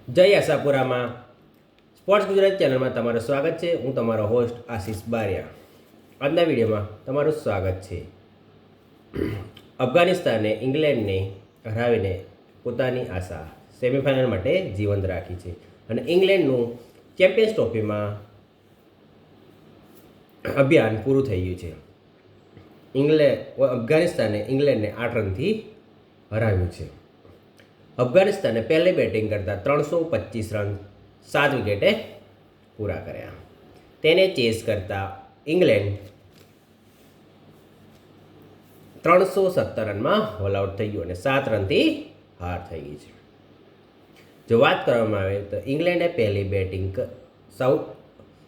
જય આશાપુરામાં સ્પોર્ટ્સ ગુજરાત ચેનલમાં તમારું સ્વાગત છે. હું તમારો હોસ્ટ આશીષ બારિયા. આજના વિડીયોમાં તમારું સ્વાગત છે. અફઘાનિસ્તાને ઇંગ્લેન્ડને હરાવીને પોતાની આશા સેમિફાઇનલ માટે જીવંત રાખી છે અને ઇંગ્લેન્ડનું ચેમ્પિયન્સ ટ્રોફીમાં અભિયાન પૂરું થઈ ગયું છે. અફઘાનિસ્તાને ઇંગ્લેન્ડને 8 રનથી હરાવ્યું છે. અફઘાનિસ્તાને પહેલી બેટિંગ કરતાં 325 રન 7 વિકેટે પૂરા કર્યા. તેને ચેસ કરતા ઇંગ્લેન્ડ 317 રનમાં ઓલ આઉટ થઈ ગયું અને 7 રનથી હાર થઈ ગઈ છે. જો વાત કરવામાં આવે તો ઇંગ્લેન્ડે પહેલી બેટિંગ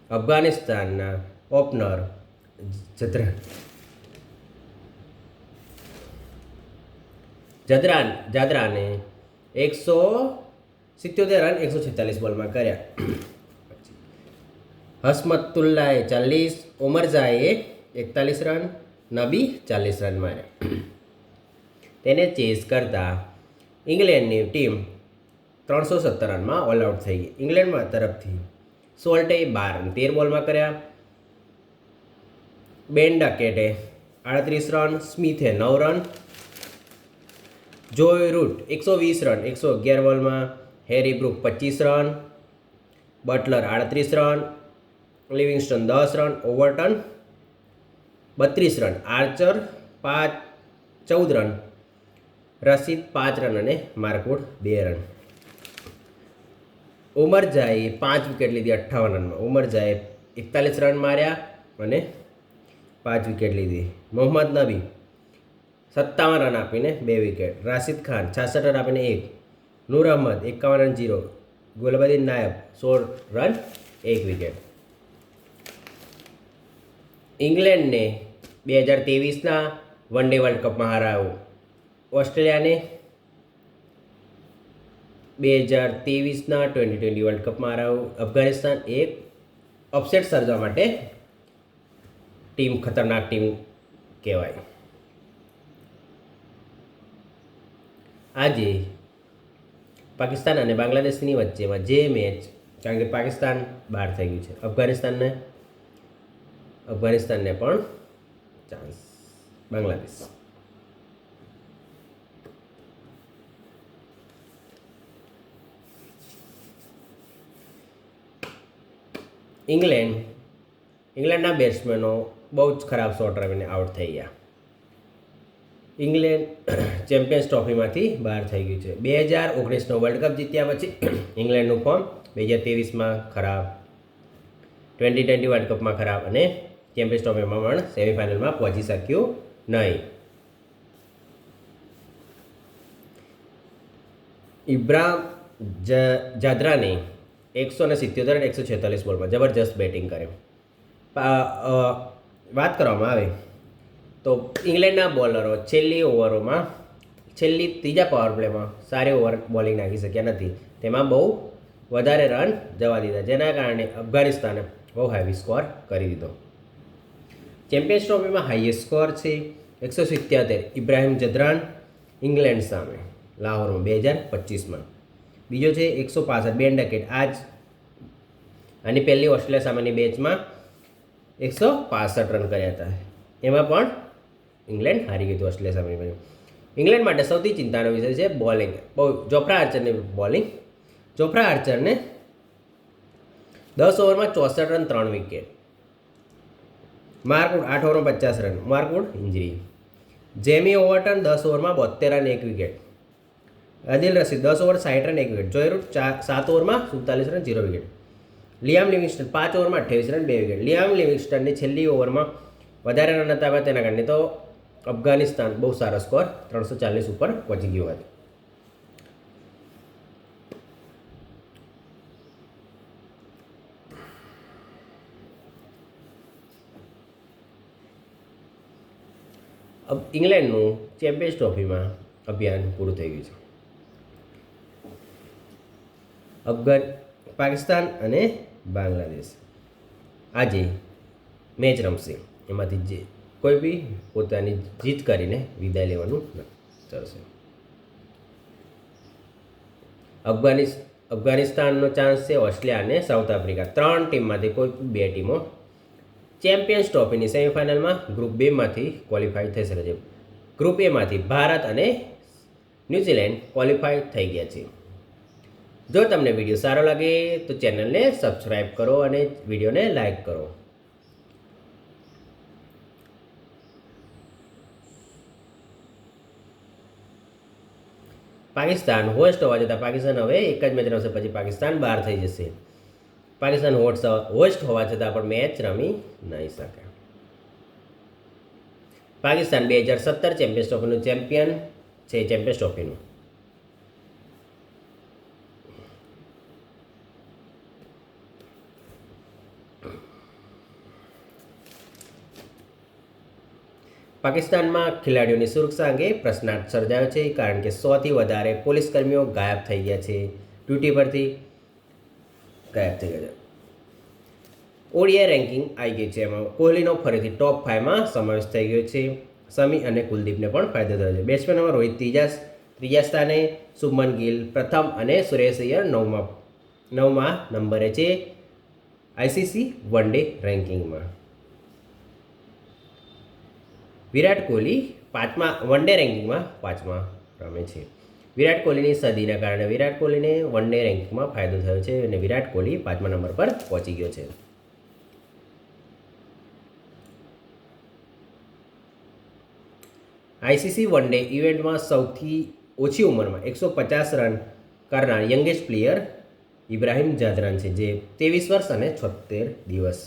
અફઘાનિસ્તાનના ઓપનર જાદરાને 177 રન 146 બોલમાં કર્યા. હસમતુલ્લાએ 40, ઉમરઝાએ 41 રન, નબી 40 રન માર્યા. તેને ચેસ કરતા ઇંગ્લેન્ડની ટીમ 317 રનમાં ઓલ આઉટ થઈ ગઈ. ઇંગ્લેન્ડમાં તરફથી સોલ્ટે 12 રન 13 બોલમાં કર્યા. બેન ડકેટે 38 રન, સ્મિથે 9 રન, જોય રૂટ 120 રન 111 બોલમાં, Harry Brook 25 run, Buttler 38 run, Livingstone 10 run, Overton 32 run, Archer 14 run, Rashid 5 run અને માર્કવુડ 2 રન. ઉમરઝાએ 5 વિકેટ લીધી 58 રનમાં. ઉમરઝાએ 41 રન માર્યા અને 5 વિકેટ લીધી. મોહમ્મદ નબી 57 રન આપીને 2 વિકેટ. રાશિદ ખાન 66 રન આપીને 1. નૂર Ahmad 51 run 0. Gulbadin Naib 16 run 1 wicket. ઇંગ્લેન્ડને 2023ના વન ડે વર્લ્ડ કપમાં હરાવ્યું. ઓસ્ટ્રેલિયાને 2023ના T20 વર્લ્ડ કપમાં હરાવ્યું. અફઘાનિસ્તાન એક અપસેટ સર્જવા માટે ખતરનાક ટીમ કહેવાય. આજે પાકિસ્તાન અને બાંગ્લાદેશની વચ્ચેમાં જે મેચ, કારણ કે પાકિસ્તાન બહાર થઈ ગયું છે, અફઘાનિસ્તાનને પણ ચાન્સ. બાંગ્લાદેશ ઇંગ્લેન્ડના બેટ્સમેનો બહુ જ ખરાબ શોટ રમીને આઉટ થઈ ગયા. ઇંગ્લેન્ડ ચેમ્પિયન્સ ટ્રોફીમાંથી બહાર થઈ ગયું છે. 2019નો વર્લ્ડ કપ જીત્યા પછી ઇંગ્લેન્ડનું ફોર્મ 2023માં ખરાબ, T20 વર્લ્ડ કપમાં ખરાબ અને ચેમ્પિયન્સ ટ્રોફીમાં પણ સેમિફાઇનલમાં પહોંચી શક્યું નહીં. ઇબ્રાહિમ જાદરાને 177 રન 146 બોલમાં જબરજસ્ત બેટિંગ કર્યું. વાત કરવામાં આવે તો ઇંગ્લેન્ડના બોલરો છેલ્લી ત્રીજા પાવર પ્લેમાં સારી ઓવર બોલિંગ નાખી શક્યા નથી. તેમાં બહુ વધારે રન જવા દીધા, જેના કારણે અફઘાનિસ્તાને બહુ હેવી સ્કોર કરી દીધો. ચેમ્પિયન્સ ટ્રોફીમાં હાઈએસ્ટ સ્કોર છે 177 ઇબ્રાહિમ જદરાન ઇંગ્લેન્ડ સામે લાહોરમાં 2025માં. બીજો છે 165 બેન ડકેટ આની પહેલી ઓસ્ટ્રેલિયા સામેની બેચમાં 165 રન કર્યા હતા. એમાં પણ ઇંગ્લેન્ડ હારી ગયું હતું ઓસ્ટ્રેલિયા સામે. ઇંગ્લેન્ડ માટે સૌથી ચિંતાનો વિષય છે બોલિંગ. જોફ્રા આર્ચરની બોલિંગ. જોફ્રા આર્ચરને 10 ઓવરમાં 64 રન 3 વિકેટ. માર્કવુડ 8 ઓવરમાં 50 run. Mark Wood injury. Jamie Overton 10 ઓવરમાં 72 run 1 wicket. Adil Rashid 10 over 60 run 1 wicket. Joe Root 7 ઓવરમાં 47 રન 0 વિકેટ. લિયામ લિવિંગસ્ટન 5 ઓવરમાં 28 રન 2 વિકેટ. લિયામ લિવિંગસ્ટનની છેલ્લી ઓવરમાં વધારે રન હતા આવ્યા, તેના કારણે તો અફઘાનિસ્તાન બહુ સારો સ્કોર 340 ઉપર પહોંચી ગયો હતો. ઇંગ્લેન્ડનું ચેમ્પિયન્સ ટ્રોફીમાં અભિયાન પૂરું થઈ ગયું છે. પાકિસ્તાન અને બાંગ્લાદેશ આજે મેચ રમશે. એમાંથી જે કોઈ બી પોતાની જીત કરીને વિદાય લેવાનું ચાલશે. અફઘાનિસ્તાનનો ચાન્સ છે, ઓસ્ટ્રેલિયા અને સાઉથ આફ્રિકા. 3 ટીમમાંથી કોઈ 2 ટીમો ચેમ્પિયન્સ ટ્રોફીની સેમિફાઇનલમાં ગ્રુપ બેમાંથી ક્વોલિફાય થઈ શકે છે. ગ્રુપ એમાંથી ભારત અને ન્યૂઝીલેન્ડ ક્વોલિફાય થઈ ગયા છે. જો તમને વિડીયો સારો લાગે તો ચેનલને સબસ્ક્રાઈબ કરો અને વિડીયોને લાઈક કરો. પાકિસ્તાન હોસ્ટ હોવા છતાં પાકિસ્તાન હવે એક જ મેચ રમશે, પછી પાકિસ્તાન બહાર થઈ જશે. પાકિસ્તાન હોસ્ટ હોવા છતાં પણ મેચ રમી નહીં શકે. પાકિસ્તાન 2017 ચેમ્પિયન્સ ટ્રોફીનું ચેમ્પિયન છે. ચેમ્પિયન્સ ટ્રોફીનું પાકિસ્તાનમાં ખેલાડીઓની સુરક્ષા અંગે પ્રશ્નાર્થ સર્જાયો છે, કારણ કે 100થી વધારે પોલીસ કર્મીઓ ગાયબ થઈ ગયા છે, ડ્યુટી પરથી ગાયબ થઈ ગયા છે. ઓડીઆઈ રેન્કિંગ આવી ગઈ છે, એમાં કોહલીનો ફરીથી ટોપ 5માં સમાવેશ થઈ ગયો છે. સમી અને કુલદીપને પણ ફાયદો થયો છે. બેટ્સમેનમાં રોહિત ત્રીજા સ્થાને, શુભમન ગિલ પ્રથમ અને શ્રેયસ અય્યર 9મા નંબરે છે ICC one day રેન્કિંગમાં. Virat Kohli one day રેન્કિંગમાં 5મા રમે છે. વિરાટ કોહલીની સદીના કારણે વિરાટ કોહલીને વન ડે રેન્કિંગમાં ફાયદો થયો છે અને વિરાટ કોહલી 5મા નંબર પર પહોંચી ગયો છે. આઈસીસી વન ડે ઇવેન્ટમાં સૌથી ઓછી ઉંમરમાં 150 રન કરનાર યંગેસ્ટ પ્લેયર ઇબ્રાહિમ જાદરાન છે, જે 23 વર્ષ અને 76 દિવસ